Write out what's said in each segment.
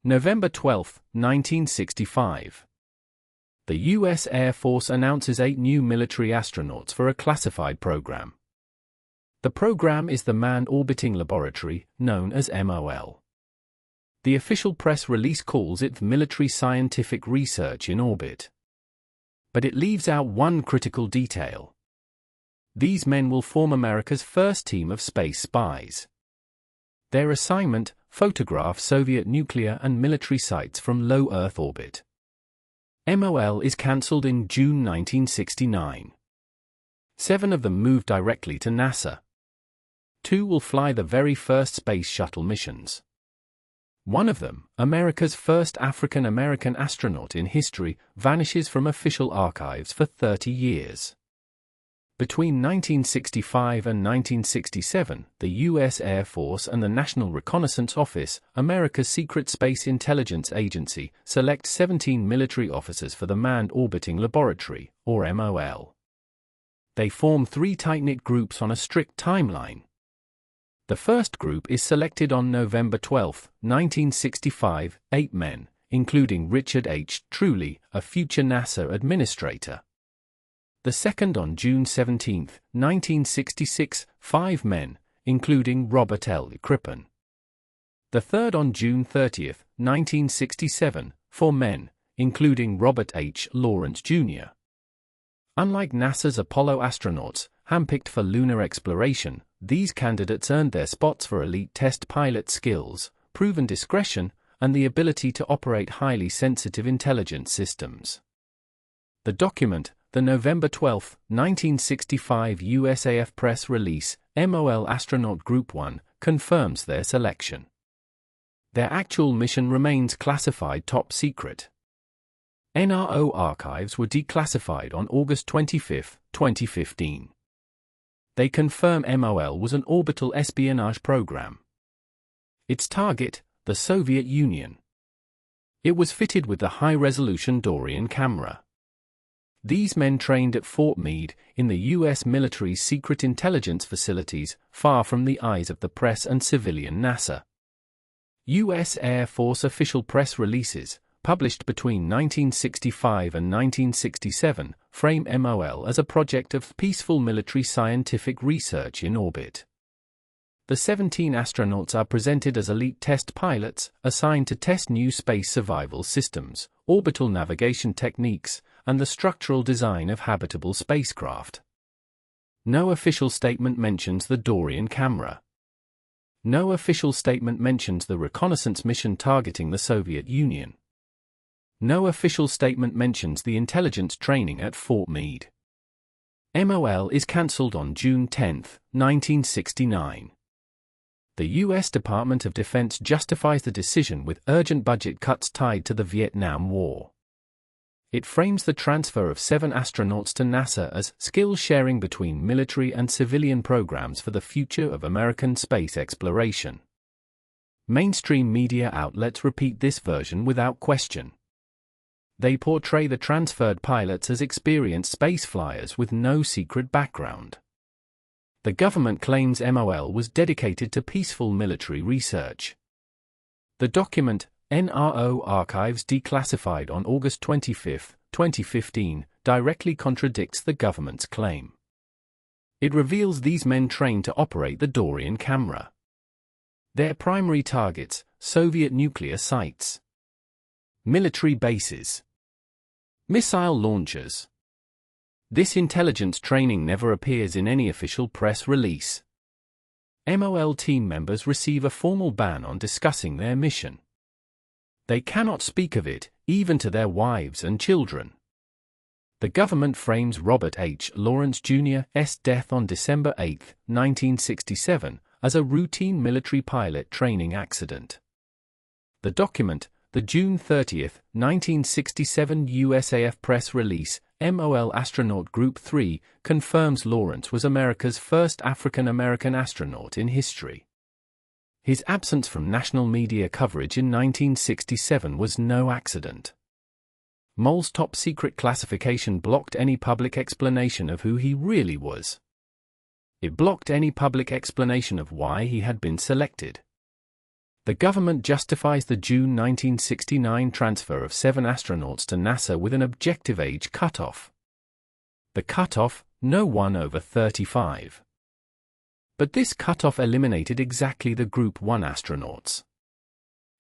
November 12, 1965. The U.S. Air Force announces 8 new military astronauts for a classified program. The program is the Manned Orbiting Laboratory, known as MOL. The official press release calls it Military Scientific Research in Orbit. But it leaves out one critical detail. These men will form America's first team of space spies. Their assignment: photograph Soviet nuclear and military sites from low Earth orbit. MOL is cancelled in June 1969. 7 of them move directly to NASA. 2 will fly the very first space shuttle missions. One of them, America's first African-American astronaut in history, vanishes from official archives for 30 years. Between 1965 and 1967, the U.S. Air Force and the National Reconnaissance Office, America's secret space intelligence agency, select 17 military officers for the Manned Orbiting Laboratory, or MOL. They form 3 tight-knit groups on a strict timeline. The first group is selected on November 12, 1965, 8 men, including Richard H. Truly, a future NASA administrator. The second on June 17, 1966, 5 men, including Robert L. Crippen. The third on June 30, 1967, 4 men, including Robert H. Lawrence, Jr. Unlike NASA's Apollo astronauts, handpicked for lunar exploration, these candidates earned their spots for elite test pilot skills, proven discretion, and the ability to operate highly sensitive intelligence systems. The document, the November 12, 1965 USAF press release, MOL Astronaut Group 1, confirms their selection. Their actual mission remains classified top secret. NRO archives were declassified on August 25, 2015. They confirm MOL was an orbital espionage program. Its target, the Soviet Union. It was fitted with the high-resolution DORIAN camera. These men trained at Fort Meade, in the U.S. military's secret intelligence facilities, far from the eyes of the press and civilian NASA. U.S. Air Force official press releases, published between 1965 and 1967, frame MOL as a project of peaceful military scientific research in orbit. The 17 astronauts are presented as elite test pilots, assigned to test new space survival systems, orbital navigation techniques, and the structural design of habitable spacecraft. No official statement mentions the DORIAN camera. No official statement mentions the reconnaissance mission targeting the Soviet Union. No official statement mentions the intelligence training at Fort Meade. MOL is cancelled on June 10, 1969. The U.S. Department of Defense justifies the decision with urgent budget cuts tied to the Vietnam War. It frames the transfer of 7 astronauts to NASA as skill sharing between military and civilian programs for the future of American space exploration. Mainstream media outlets repeat this version without question. They portray the transferred pilots as experienced space flyers with no secret background. The government claims MOL was dedicated to peaceful military research. The document, NRO Archives Declassified on August 25, 2015, directly contradicts the government's claim. It reveals these men trained to operate the DORIAN camera. Their primary targets: Soviet nuclear sites, military bases, missile launchers. This intelligence training never appears in any official press release. MOL team members receive a formal ban on discussing their mission. They cannot speak of it, even to their wives and children. The government frames Robert H. Lawrence, Jr.'s death on December 8, 1967, as a routine military pilot training accident. The document, the June 30, 1967 USAF press release, MOL Astronaut Group 3, confirms Lawrence was America's first African-American astronaut in history. His absence from national media coverage in 1967 was no accident. MOL's top-secret classification blocked any public explanation of who he really was. It blocked any public explanation of why he had been selected. The government justifies the June 1969 transfer of 7 astronauts to NASA with an objective age cutoff. The cutoff, no one over 35. But this cutoff eliminated exactly the Group 1 astronauts.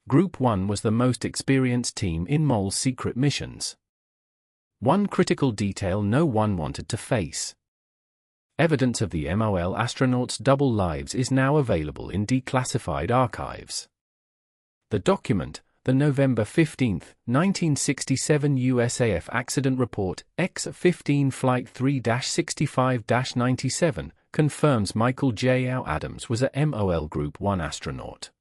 Group 1 was the most experienced team in MOL's secret missions. One critical detail no one wanted to face. Evidence of the MOL astronauts' double lives is now available in declassified archives. The document, the November 15, 1967 USAF Accident Report, X-15 Flight 3-65-97, confirms Michael J. Adams was a MOL Group 1 astronaut.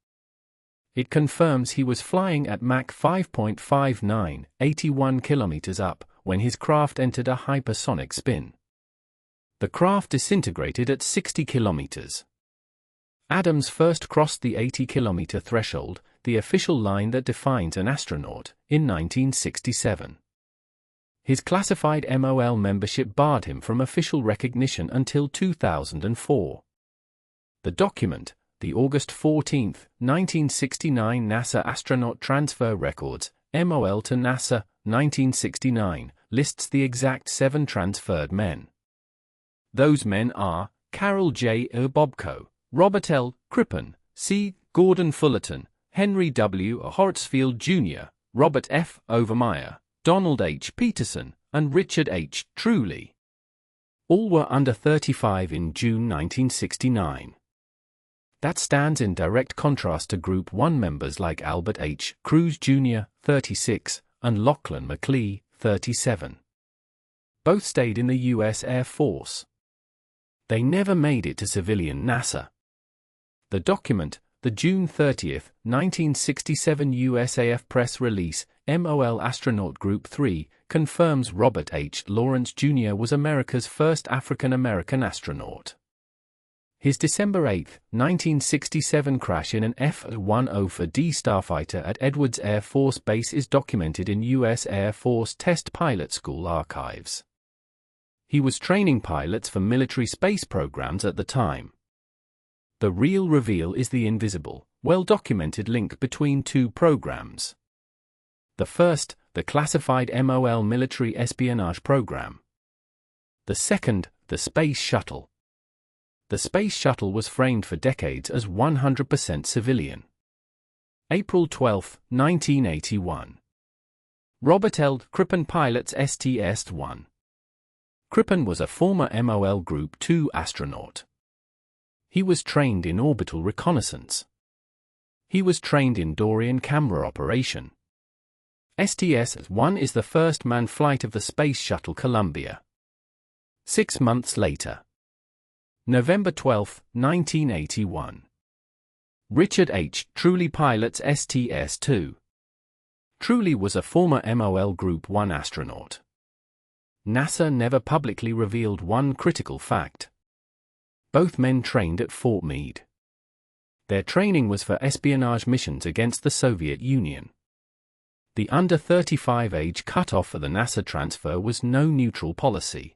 It confirms he was flying at Mach 5.59, 81 kilometers up, when his craft entered a hypersonic spin. The craft disintegrated at 60 kilometers. Adams first crossed the 80-kilometer threshold, the official line that defines an astronaut, in 1967. His classified MOL membership barred him from official recognition until 2004. The document, the August 14, 1969 NASA Astronaut Transfer Records, MOL to NASA, 1969, lists the exact 7 transferred men. Those men are Carroll J. Bobko, Robert L. Crippen, C. Gordon Fullerton, Henry W. Horacefield Jr., Robert F. Overmeyer, Donald H. Peterson, and Richard H. Truly. All were under 35 in June 1969. That stands in direct contrast to Group 1 members like Albert H. Cruz Jr., 36, and Lachlan McLee, 37. Both stayed in the U.S. Air Force. They never made it to civilian NASA. The document, the June 30, 1967 USAF press release, MOL Astronaut Group 3, confirms Robert H. Lawrence Jr. was America's first African-American astronaut. His December 8, 1967 crash in an F-104D starfighter at Edwards Air Force Base is documented in U.S. Air Force Test Pilot School archives. He was training pilots for military space programs at the time. The real reveal is the invisible, well-documented link between 2 programs. The first, the classified MOL military espionage program. The second, the Space Shuttle. The Space Shuttle was framed for decades as 100% civilian. April 12, 1981. Robert L. Crippen pilots STS-1. Crippen was a former MOL Group 2 astronaut. He was trained in orbital reconnaissance. He was trained in DORIAN camera operation. STS-1 is the first manned flight of the Space Shuttle Columbia. 6 months later. November 12, 1981. Richard H. Truly pilots STS-2. Truly was a former MOL Group 1 astronaut. NASA never publicly revealed one critical fact. Both men trained at Fort Meade. Their training was for espionage missions against the Soviet Union. The under 35 age cutoff for the NASA transfer was no neutral policy.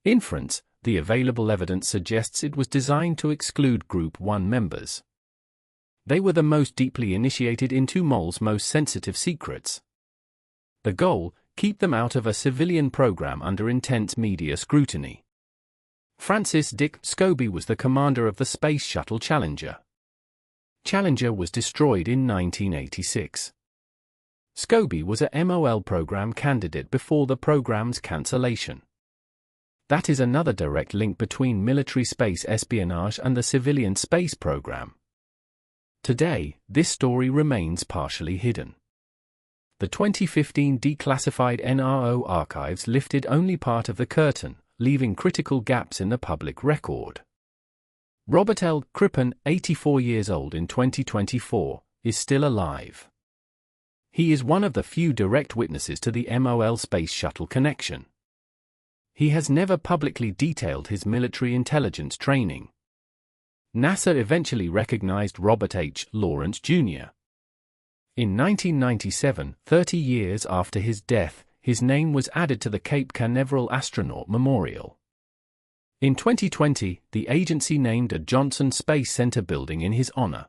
Inference, the available evidence suggests it was designed to exclude Group 1 members. They were the most deeply initiated into MOL's most sensitive secrets. The goal, keep them out of a civilian program under intense media scrutiny. Francis Dick Scobie was the commander of the Space Shuttle Challenger. Challenger was destroyed in 1986. Scobie was a MOL program candidate before the program's cancellation. That is another direct link between military space espionage and the civilian space program. Today, this story remains partially hidden. The 2015 declassified NRO archives lifted only part of the curtain, leaving critical gaps in the public record. Robert L. Crippen, 84 years old in 2024, is still alive. He is one of the few direct witnesses to the MOL Space Shuttle connection. He has never publicly detailed his military intelligence training. NASA eventually recognized Robert H. Lawrence Jr. In 1997, 30 years after his death, his name was added to the Cape Canaveral Astronaut Memorial. In 2020, the agency named a Johnson Space Center building in his honor.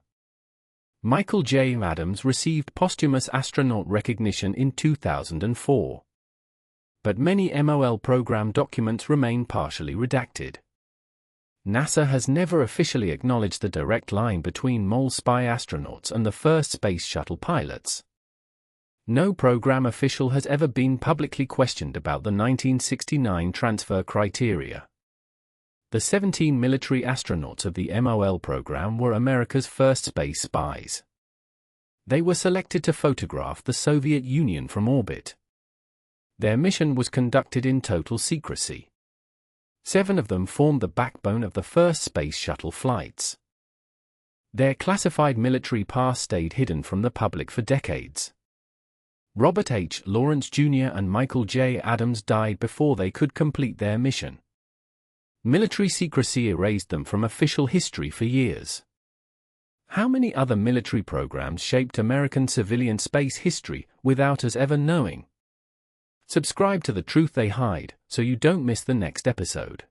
Michael J. Adams received posthumous astronaut recognition in 2004. But many MOL program documents remain partially redacted. NASA has never officially acknowledged the direct line between MOL spy astronauts and the first space shuttle pilots. No program official has ever been publicly questioned about the 1969 transfer criteria. The 17 military astronauts of the MOL program were America's first space spies. They were selected to photograph the Soviet Union from orbit. Their mission was conducted in total secrecy. 7 of them formed the backbone of the first space shuttle flights. Their classified military past stayed hidden from the public for decades. Robert H. Lawrence Jr. and Michael J. Adams died before they could complete their mission. Military secrecy erased them from official history for years. How many other military programs shaped American civilian space history without us ever knowing? Subscribe to The Truth They Hide so you don't miss the next episode.